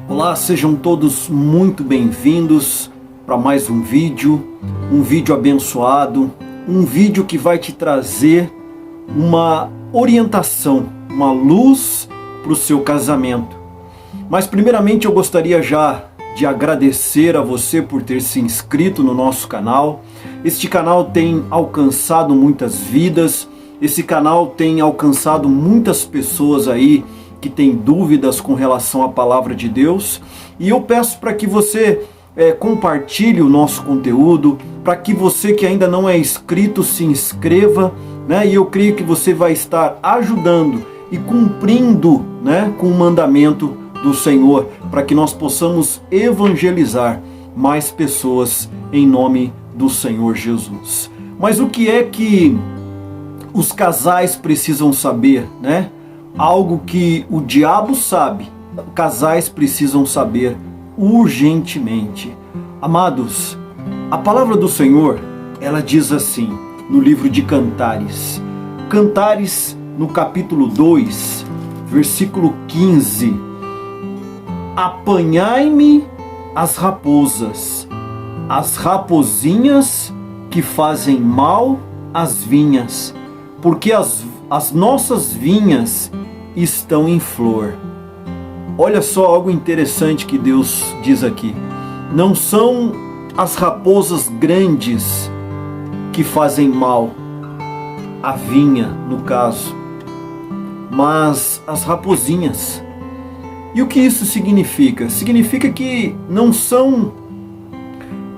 Olá, sejam todos muito bem-vindos para mais um vídeo abençoado, um vídeo que vai te trazer uma orientação, uma luz para o seu casamento. Mas primeiramente eu gostaria já de agradecer a você por ter se inscrito no nosso canal. Este canal tem alcançado muitas vidas, esse canal tem alcançado muitas pessoas aí que têm dúvidas com relação à palavra de Deus. E eu peço para que você compartilhe o nosso conteúdo, para que você que ainda não é inscrito se inscreva, né? E eu creio que você vai estar ajudando e cumprindo, né, com o mandamento do Senhor, para que nós possamos evangelizar mais pessoas em nome do Senhor Jesus. Mas o que é que os casais precisam saber, né? Algo que o diabo sabe, casais precisam saber urgentemente. Amados, a palavra do Senhor, ela diz assim, no livro de Cantares. Cantares, no capítulo 2, versículo 15. Apanhai-me as raposas, as rapozinhas que fazem mal às vinhas, porque as nossas vinhas estão em flor. Olha só algo interessante que Deus diz aqui. Não são as raposas grandes que fazem mal à vinha, no caso, mas as rapozinhas. E o que isso significa? Significa que não são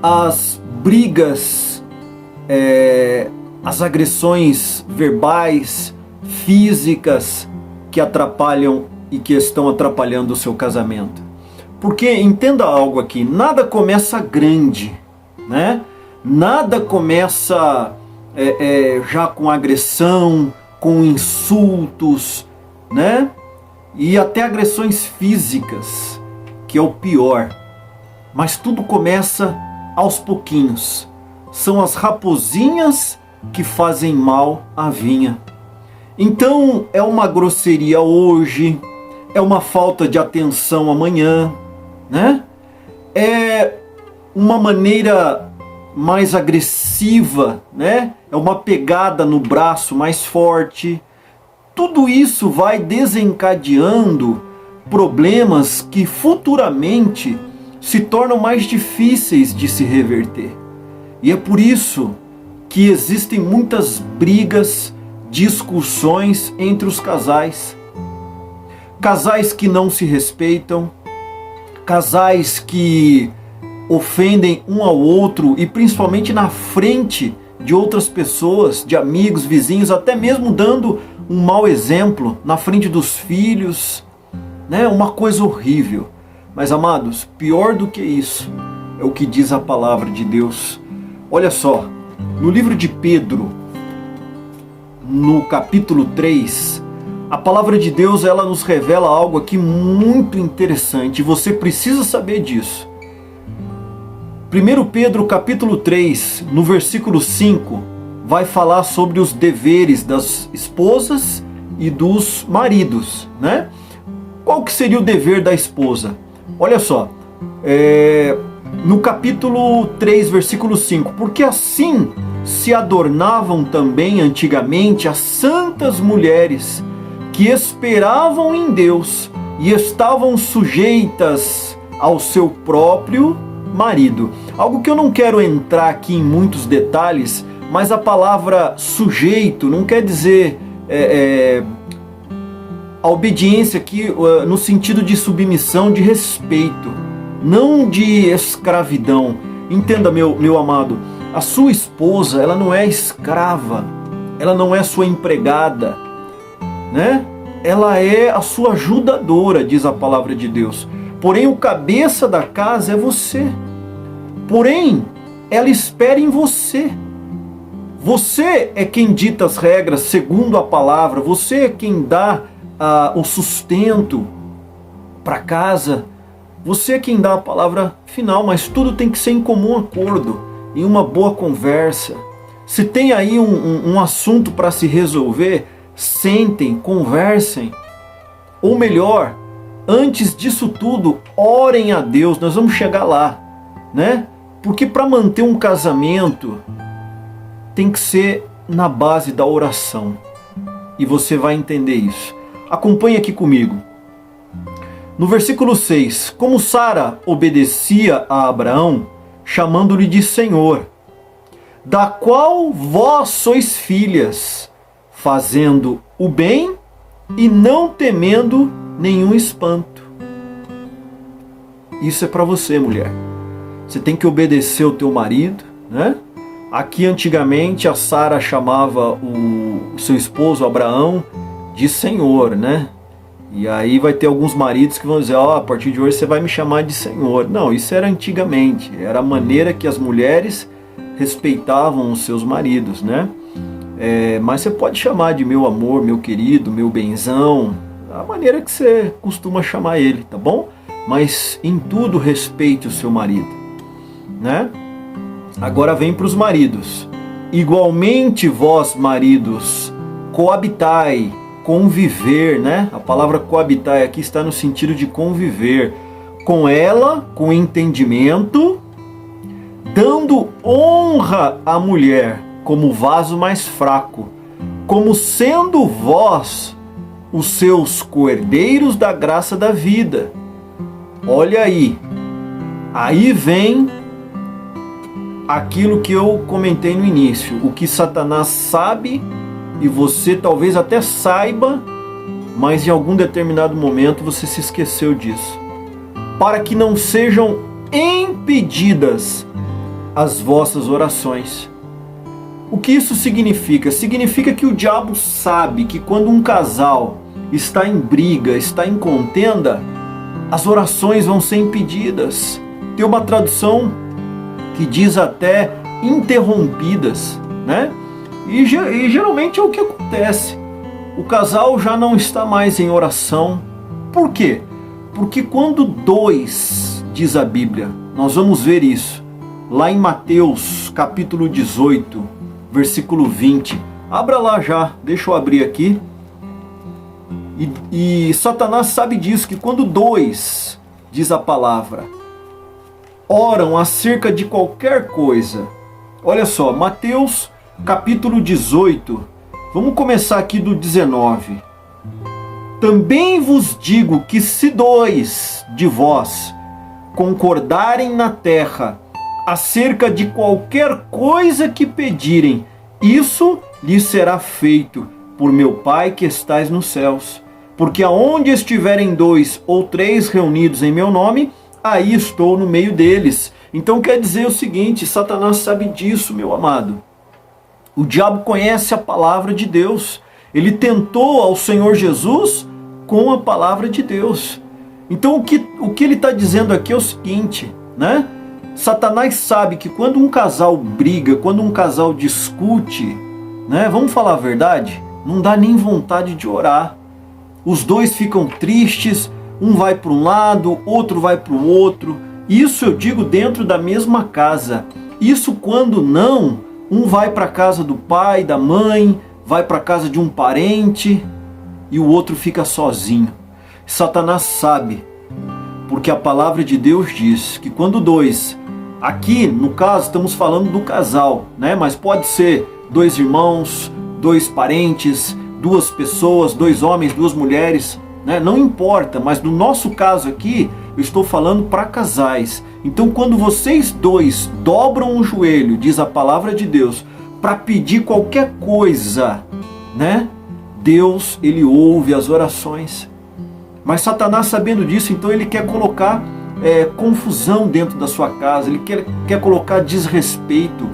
as brigas, as agressões verbais, físicas que atrapalham e que estão atrapalhando o seu casamento. Porque, entenda algo aqui, nada começa grande, né? Nada começa já com agressão, com insultos, né? E até agressões físicas, que é o pior. Mas tudo começa aos pouquinhos. São as rapozinhas que fazem mal à vinha. Então é uma grosseria hoje, é uma falta de atenção amanhã, né? É uma maneira mais agressiva, né? É uma pegada no braço mais forte. Tudo isso vai desencadeando problemas que futuramente se tornam mais difíceis de se reverter. E é por isso que existem muitas brigas, discussões entre os casais. Casais que não se respeitam, casais que ofendem um ao outro e principalmente na frente de outras pessoas, de amigos, vizinhos, até mesmo dando um mau exemplo na frente dos filhos, né? Uma coisa horrível. Mas amados, pior do que isso é o que diz a palavra de Deus. Olha só, no livro de Pedro, no capítulo 3, a palavra de Deus, ela nos revela algo aqui muito interessante, e você precisa saber disso. 1 Pedro capítulo 3, no versículo 5, vai falar sobre os deveres das esposas e dos maridos, né? Qual que seria o dever da esposa? Olha só, no capítulo 3, versículo 5, porque assim se adornavam também antigamente as santas mulheres que esperavam em Deus e estavam sujeitas ao seu próprio marido. Algo que eu não quero entrar aqui em muitos detalhes, mas a palavra sujeito não quer dizer a obediência aqui no sentido de submissão, de respeito, não de escravidão. Entenda, meu amado, a sua esposa, ela não é escrava, ela não é sua empregada, né? Ela é a sua ajudadora, diz a palavra de Deus. Porém, o cabeça da casa é você. Porém, ela espera em você. Você é quem dita as regras segundo a palavra. Você é quem dá o sustento para casa. Você é quem dá a palavra final, mas tudo tem que ser em comum acordo, em uma boa conversa. Se tem aí um assunto para se resolver, sentem, conversem. Ou melhor, antes disso tudo, orem a Deus. Nós vamos chegar lá, né? Porque para manter um casamento tem que ser na base da oração. E você vai entender isso. Acompanhe aqui comigo. No versículo 6, como Sara obedecia a Abraão, chamando-lhe de Senhor, da qual vós sois filhas, fazendo o bem e não temendo nenhum espanto. Isso é para você, mulher. Você tem que obedecer o teu marido, né? Aqui antigamente a Sara chamava o seu esposo Abraão de Senhor, né? E aí vai ter alguns maridos que vão dizer, a partir de hoje você vai me chamar de Senhor. Não, isso era antigamente, era a maneira que as mulheres respeitavam os seus maridos, né? Mas você pode chamar de meu amor, meu querido, meu benzão, a maneira que você costuma chamar ele, tá bom? Mas em tudo respeite o seu marido, né? Agora vem para os maridos. Igualmente vós, maridos, coabitai, conviver, né? A palavra coabitar aqui está no sentido de conviver com ela, com entendimento, dando honra à mulher como vaso mais fraco, como sendo vós os seus coerdeiros da graça da vida. Olha aí vem aquilo que eu comentei no início, o que Satanás sabe e você talvez até saiba, mas em algum determinado momento você se esqueceu disso. Para que não sejam impedidas as vossas orações. O que isso significa? Significa que o diabo sabe que quando um casal está em briga, está em contenda, as orações vão ser impedidas. Tem uma tradução que diz até interrompidas, né? E geralmente é o que acontece. O casal já não está mais em oração. Por quê? Porque quando dois, diz a Bíblia, nós vamos ver isso, lá em Mateus capítulo 18, versículo 20. Abra lá já, deixa eu abrir aqui. E Satanás sabe disso, que quando dois, diz a palavra, oram acerca de qualquer coisa. Olha só, Mateus capítulo 18, vamos começar aqui do 19. Também vos digo que se dois de vós concordarem na terra acerca de qualquer coisa que pedirem, isso lhes será feito por meu Pai que estais nos céus. Porque aonde estiverem dois ou três reunidos em meu nome, aí estou no meio deles. Então quer dizer o seguinte, Satanás sabe disso, meu amado. O diabo conhece a palavra de Deus. Ele tentou ao Senhor Jesus com a palavra de Deus. Então o que ele está dizendo aqui é o seguinte, né? Satanás sabe que quando um casal briga, quando um casal discute, né? Vamos falar a verdade? Não dá nem vontade de orar. Os dois ficam tristes, um vai para um lado, outro vai para o outro. Isso eu digo dentro da mesma casa. Isso quando não, um vai para a casa do pai, da mãe, vai para a casa de um parente e o outro fica sozinho. Satanás sabe, porque a palavra de Deus diz que quando dois, aqui no caso estamos falando do casal, né? Mas pode ser dois irmãos, dois parentes, duas pessoas, dois homens, duas mulheres, né? Não importa, mas no nosso caso aqui, eu estou falando para casais. Então quando vocês dois dobram o joelho, diz a palavra de Deus, para pedir qualquer coisa, né? Deus, ele ouve as orações. Mas Satanás, sabendo disso, então ele quer colocar confusão dentro da sua casa, ele quer colocar desrespeito,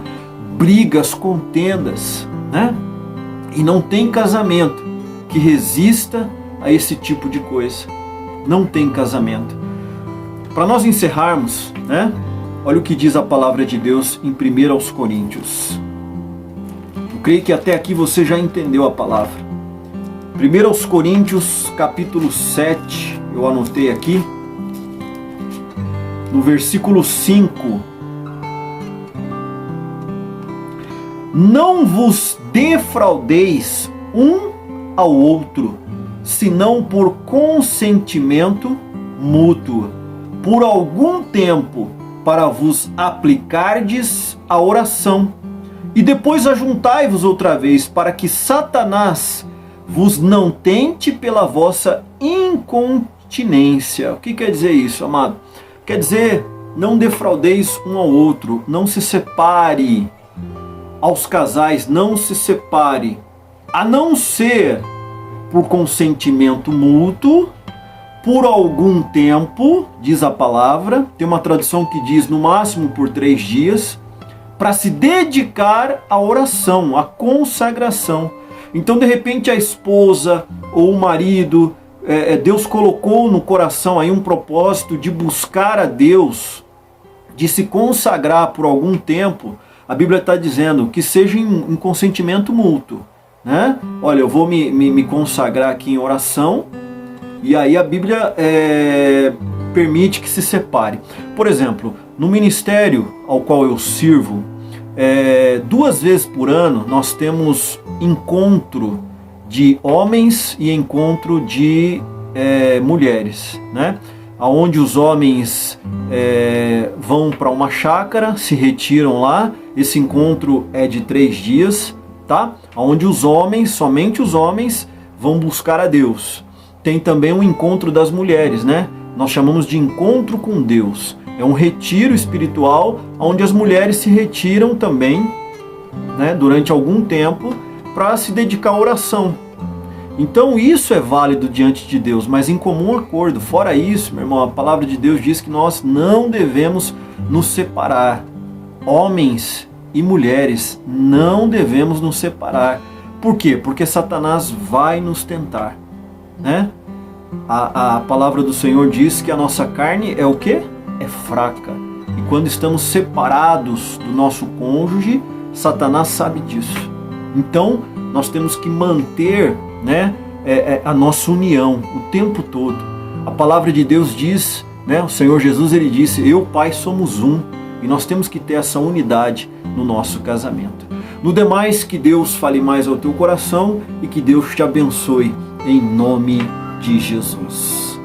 brigas, contendas, né? E não tem casamento que resista a esse tipo de coisa. Não tem casamento. Para nós encerrarmos, né? Olha o que diz a palavra de Deus em 1 Coríntios. Eu creio que até aqui você já entendeu a palavra. 1 Coríntios capítulo 7, eu anotei aqui, no versículo 5. Não vos defraudeis um ao outro, senão por consentimento mútuo, por algum tempo, para vos aplicardes a oração. E depois ajuntai-vos outra vez, para que Satanás vos não tente pela vossa incontinência. O que quer dizer isso, amado? Quer dizer, não defraudeis um ao outro, não se separe. Aos casais, não se separe, a não ser por consentimento mútuo, por algum tempo, diz a palavra. Tem uma tradução que diz no máximo por 3 dias, para se dedicar à oração, à consagração. Então, de repente, a esposa ou o marido, Deus colocou no coração aí um propósito de buscar a Deus, de se consagrar por algum tempo. A Bíblia está dizendo que seja em consentimento mútuo, né? Olha, eu vou me consagrar aqui em oração, e aí a Bíblia permite que se separe. Por exemplo, no ministério ao qual eu sirvo, 2 vezes por ano nós temos encontro de homens e encontro de mulheres, né? Onde os homens vão para uma chácara, se retiram lá. Esse encontro é de 3 dias, tá? Onde os homens, somente os homens, vão buscar a Deus. Tem também um encontro das mulheres, né? Nós chamamos de encontro com Deus. É um retiro espiritual onde as mulheres se retiram também, né, durante algum tempo, para se dedicar à oração. Então isso é válido diante de Deus, mas em comum acordo. Fora isso, meu irmão, a palavra de Deus diz que nós não devemos nos separar. Homens e mulheres, não devemos nos separar. Por quê? Porque Satanás vai nos tentar, né? A palavra do Senhor diz que a nossa carne é o quê? É fraca. E quando estamos separados do nosso cônjuge, Satanás sabe disso. Então, nós temos que manter, né, a nossa união o tempo todo. A palavra de Deus diz, né, o Senhor Jesus, ele disse: eu, Pai, somos um. E nós temos que ter essa unidade no nosso casamento. No demais, que Deus fale mais ao teu coração e que Deus te abençoe em nome de Jesus.